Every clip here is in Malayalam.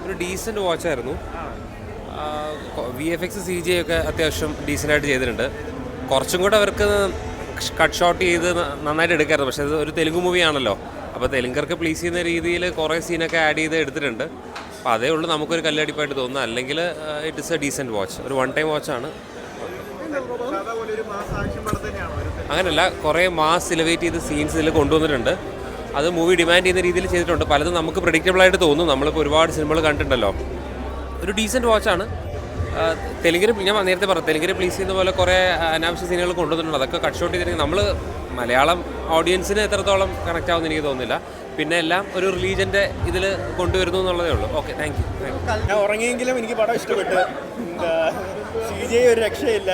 ഒരു ഡീസൻറ്റ് വാച്ചായിരുന്നു. VFX CGI ഒക്കെ അത്യാവശ്യം ഡീസൻ്റായിട്ട് ചെയ്തിട്ടുണ്ട്. കുറച്ചും കൂടെ അവർക്ക് കട്ട് ഷോട്ട് ചെയ്ത് നന്നായിട്ട് എടുക്കായിരുന്നു. പക്ഷേ അത് ഒരു തെലുങ്ക് മൂവിയാണല്ലോ, അപ്പോൾ തെലുങ്കർക്ക് പ്ലീസ് ചെയ്യുന്ന രീതിയിൽ കുറേ സീനൊക്കെ ആഡ് ചെയ്ത് എടുത്തിട്ടുണ്ട്. അപ്പോൾ അതേ ഉള്ളൂ നമുക്കൊരു കല്ലടിപ്പായിട്ട് തോന്നുന്നത്. അല്ലെങ്കിൽ it is A decent watch, ഒരു വൺ ടൈം വാച്ചാണ്. അങ്ങനെയല്ല, കുറേ മാസ് എലിവേറ്റ് ചെയ്ത് സീൻസ് ഇതിൽ കൊണ്ടുവന്നിട്ടുണ്ട്. അത് മൂവി ഡിമാൻഡ് ചെയ്യുന്ന രീതിയിൽ ചെയ്തിട്ടുണ്ട്. പലതും നമുക്ക് പ്രഡിക്റ്റബിളായിട്ട് തോന്നും. നമ്മളിപ്പോൾ ഒരുപാട് സിനിമകൾ കണ്ടിട്ടുണ്ടല്ലോ. ഒരു ഡീസൻറ്റ് വാച്ചാണ്. തെലുങ്കിന് ഞാൻ നേരത്തെ പറഞ്ഞു, തെലുങ്കിന് പ്ലീസ് ചെയ്യുന്ന പോലെ കുറേ അനാവശ്യ സീനുകൾ കൊണ്ടുവന്നിട്ടുണ്ട്. അതൊക്കെ കട്ട് ഷോട്ട് ചെയ്തിട്ടുണ്ടെങ്കിൽ നമ്മൾ മലയാളം ഓഡിയൻസിന് എത്രത്തോളം കണക്റ്റ് ആവുമെന്ന് എനിക്ക് തോന്നുന്നില്ല. പിന്നെ എല്ലാം ഒരു റിലീജൻ്റെ ഇതിൽ കൊണ്ടുവരുന്നു എന്നുള്ളതേ ഉള്ളൂ. Okay, thank you. ഞാൻ ഉറങ്ങിയെങ്കിലും എനിക്ക് പടം ഇഷ്ടപ്പെട്ടു. CGI ഒരു രക്ഷയില്ല.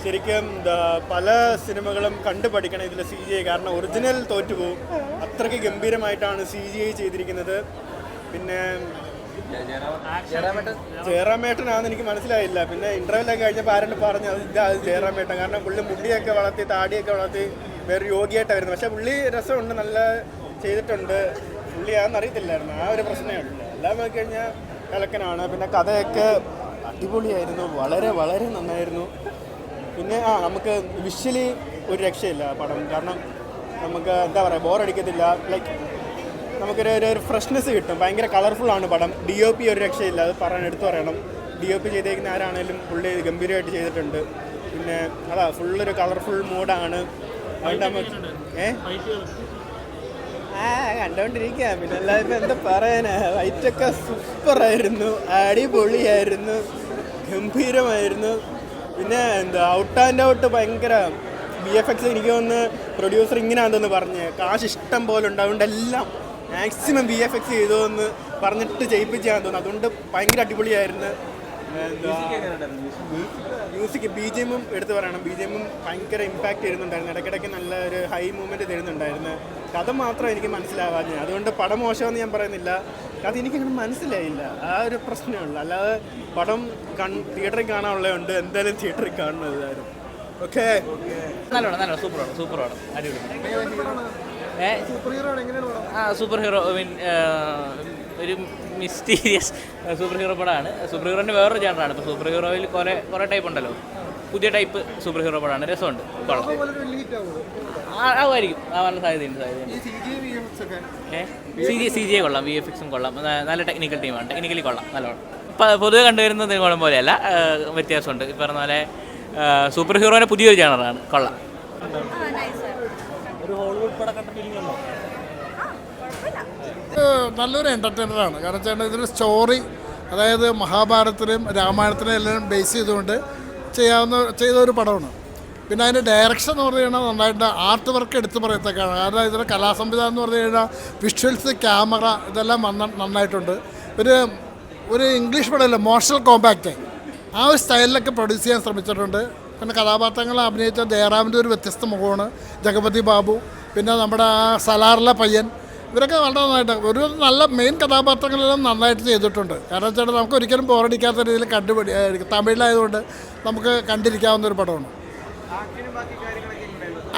ശരിക്കും പല സിനിമകളും കണ്ടു പഠിക്കണം ഇതിൽ CGI, കാരണം ഒറിജിനൽ തോറ്റുപോകും. അത്രയ്ക്ക് ഗംഭീരമായിട്ടാണ് CGI ചെയ്തിരിക്കുന്നത്. പിന്നെ ജയറാമേട്ടനാണെന്ന് എനിക്ക് മനസ്സിലായില്ല. പിന്നെ ഇൻ്റർവ്യൂലൊക്കെ കഴിഞ്ഞപ്പോൾ ആരും പറഞ്ഞു അത് ജയറാമേട്ടൻ, കാരണം പുള്ളി മുടിയൊക്കെ വളർത്തി താടിയൊക്കെ വളർത്തി വേറെ യോഗിയായിട്ടാണ് വരുന്നത്. പക്ഷേ പുള്ളി രസമുണ്ട്, നല്ല ചെയ്തിട്ടുണ്ട്. പുള്ളിയാണെന്ന് അറിയത്തില്ലായിരുന്നു, ആ ഒരു പ്രശ്നമേ ഉള്ളൂ. എല്ലാം നോക്കിക്കഴിഞ്ഞാൽ കലക്കനാണ്. പിന്നെ കഥയൊക്കെ അടിപൊളിയായിരുന്നു, വളരെ വളരെ നന്നായിരുന്നു. പിന്നെ നമുക്ക് വിഷ്വലി ഒരു രക്ഷയില്ല പടം, കാരണം നമുക്ക് എന്താ പറയുക, ബോറടിക്കത്തില്ല. ലൈക്ക് നമുക്കൊരു ഫ്രഷ്നെസ് കിട്ടും. ഭയങ്കര കളർഫുള്ളാണ് പടം. DOP ഒരു രക്ഷയില്ല, അത് എടുത്തു പറയണം. DOP ചെയ്തേക്കുന്ന ആരാണേലും പുള്ളി ഗംഭീരമായിട്ട് ചെയ്തിട്ടുണ്ട്. പിന്നെ അതാ ഫുള്ളൊരു കളർഫുൾ മൂഡാണ്. അതുകൊണ്ട് നമുക്ക് കണ്ടോണ്ടിരിക്കുക. പിന്നെ എല്ലാവരും എന്താ പറയാനാ, ലൈറ്റൊക്കെ സൂപ്പറായിരുന്നു, അടിപൊളിയായിരുന്നു, ഗംഭീരമായിരുന്നു. പിന്നെ ഔട്ട് ആൻഡ് ഔട്ട് ഭയങ്കര VFX. എനിക്ക് തോന്നുന്നു പ്രൊഡ്യൂസർ ഇങ്ങനെയാണെന്ന് പറഞ്ഞ് കാശ് ഇഷ്ടം പോലെ ഉണ്ട്, അതുകൊണ്ട് എല്ലാം മാക്സിമം VFX ചെയ്തു എന്ന് പറഞ്ഞിട്ട് ചെയ്യിപ്പിച്ചാന്ന് തോന്നുന്നു. അതുകൊണ്ട് ഭയങ്കര അടിപൊളിയായിരുന്നു. മ്യൂസിക് BGM എടുത്ത് പറയണം. BGM ഭയങ്കര ഇമ്പാക്റ്റ് തരുന്നുണ്ടായിരുന്നു. ഇടയ്ക്കിടയ്ക്ക് നല്ല ഒരു ഹൈ മൂവ്മെൻറ്റ് തരുന്നുണ്ടായിരുന്നു. കഥ മാത്രം എനിക്ക് മനസ്സിലാവാഞ്ഞ്, അതുകൊണ്ട് പടം മോശമെന്ന് ഞാൻ പറയുന്നില്ല. കഥ എനിക്കങ്ങനെ മനസ്സിലായില്ല, ആ ഒരു പ്രശ്നമേ ഉള്ളൂ. അല്ലാതെ പടം തിയേറ്ററിൽ കാണാനുള്ളതുകൊണ്ട് എന്തായാലും തിയേറ്ററിൽ കാണുന്നതായിരുന്നു. ഓക്കെ, നല്ല സൂപ്പറാണ് അടിപൊളി. സൂപ്പർ ഹീറോ മീൻ ഒരു മിസ്റ്റീരിയസ് സൂപ്പർ ഹീറോ പടമാണ്. സൂപ്പർ ഹീറോൻ്റെ വേറൊരു ജാനറാണ്. ഇപ്പോൾ സൂപ്പർ ഹീറോയിൽ കുറേ ടൈപ്പ് ഉണ്ടല്ലോ, പുതിയ ടൈപ്പ് സൂപ്പർ ഹീറോ പടമാണ്. രസമുണ്ട്, കൊള്ളാം. ആവുമായിരിക്കും, ആവാനുള്ള സാധ്യതയുണ്ട്. CGI കൊള്ളാം, VFX കൊള്ളാം. നല്ല ടെക്നിക്കൽ ടീമാണ്, ടെക്നിക്കലി കൊള്ളാം, നല്ലോണം. പൊതുവെ കണ്ടുവരുന്ന നിർമ്മാണം പോലെയല്ല, വ്യത്യാസമുണ്ട്. ഈ പറഞ്ഞ പോലെ സൂപ്പർ ഹീറോയുടെ പുതിയൊരു ജാനറാണ്, കൊള്ളാം. ഒരു ഹോളിവുഡ് പടം കണ്ട ഫീലിംഗ് ഉണ്ടോ? നല്ലൊരു എൻ്റർടൈനറാണ്. കാരണം വെച്ചാൽ ഇതൊരു സ്റ്റോറി, അതായത് മഹാഭാരതത്തിനെയും രാമായണത്തിനെയും എല്ലാം ബേസ് ചെയ്തുകൊണ്ട് ചെയ്ത ഒരു പടമാണ്. പിന്നെ അതിൻ്റെ ഡയറക്ഷൻ എന്ന് പറഞ്ഞു കഴിഞ്ഞാൽ നന്നായിട്ട് ആർട്ട് വർക്ക് എടുത്ത് പറയത്തക്കാണ്. കാരണം ഇതിൻ്റെ കലാസംവിധാനം എന്ന് പറഞ്ഞു കഴിഞ്ഞാൽ വിഷ്വൽസ്, ക്യാമറ ഇതെല്ലാം നന്നായിട്ടുണ്ട്. ഒരു ഇംഗ്ലീഷ് പടമല്ല, മോഷണൽ കോമ്പാക്റ്റ്, ആ ഒരു സ്റ്റൈലിലൊക്കെ പ്രൊഡ്യൂസ് ചെയ്യാൻ ശ്രമിച്ചിട്ടുണ്ട്. പിന്നെ കഥാപാത്രങ്ങൾ അഭിനയിച്ച ജയറാമിൻ്റെ ഒരു വ്യത്യസ്ത മുഖമാണ്, ജഗപതി ബാബു, പിന്നെ നമ്മുടെ ആ സലാറിലെ പയ്യൻ, ഇവരൊക്കെ വളരെ നന്നായിട്ട് ഒരു നല്ല മെയിൻ കഥാപാത്രങ്ങളെല്ലാം നന്നായിട്ട് ചെയ്തിട്ടുണ്ട്. കാരണം വെച്ചാൽ നമുക്ക് ഒരിക്കലും ബോറടിക്കാത്ത രീതിയിൽ തമിഴിലായതുകൊണ്ട് നമുക്ക് കണ്ടിരിക്കാവുന്ന ഒരു പടമാണ്.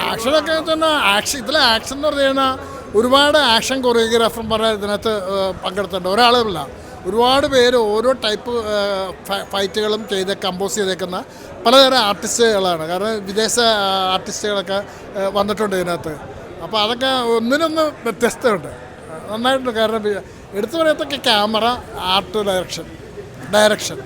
ആക്ഷനൊക്കെ തന്നെ ഇതിലെ ആക്ഷൻ എന്ന് പറഞ്ഞു കഴിഞ്ഞാൽ ഒരുപാട് ആക്ഷൻ കൊറിയോഗ്രാഫർമാരെ ഇതിനകത്ത് പങ്കെടുത്തിട്ടുണ്ട്. ഒരാളല്ല, ഒരുപാട് പേര് ഓരോ ടൈപ്പ് ഫൈറ്റുകളും കമ്പോസ് ചെയ്തേക്കുന്ന പലതരം ആർട്ടിസ്റ്റുകളാണ്. കാരണം വിദേശ ആർട്ടിസ്റ്റുകളൊക്കെ വന്നിട്ടുണ്ട് ഇതിനകത്ത്. അപ്പോൾ അതൊക്കെ ഒന്നിനൊന്ന് വ്യത്യസ്തമുണ്ട്, നന്നായിട്ടുണ്ട്. കാരണം എടുത്തു പറയത്തൊക്കെ ക്യാമറ, ആർട്ട്, ഡയറക്ഷൻ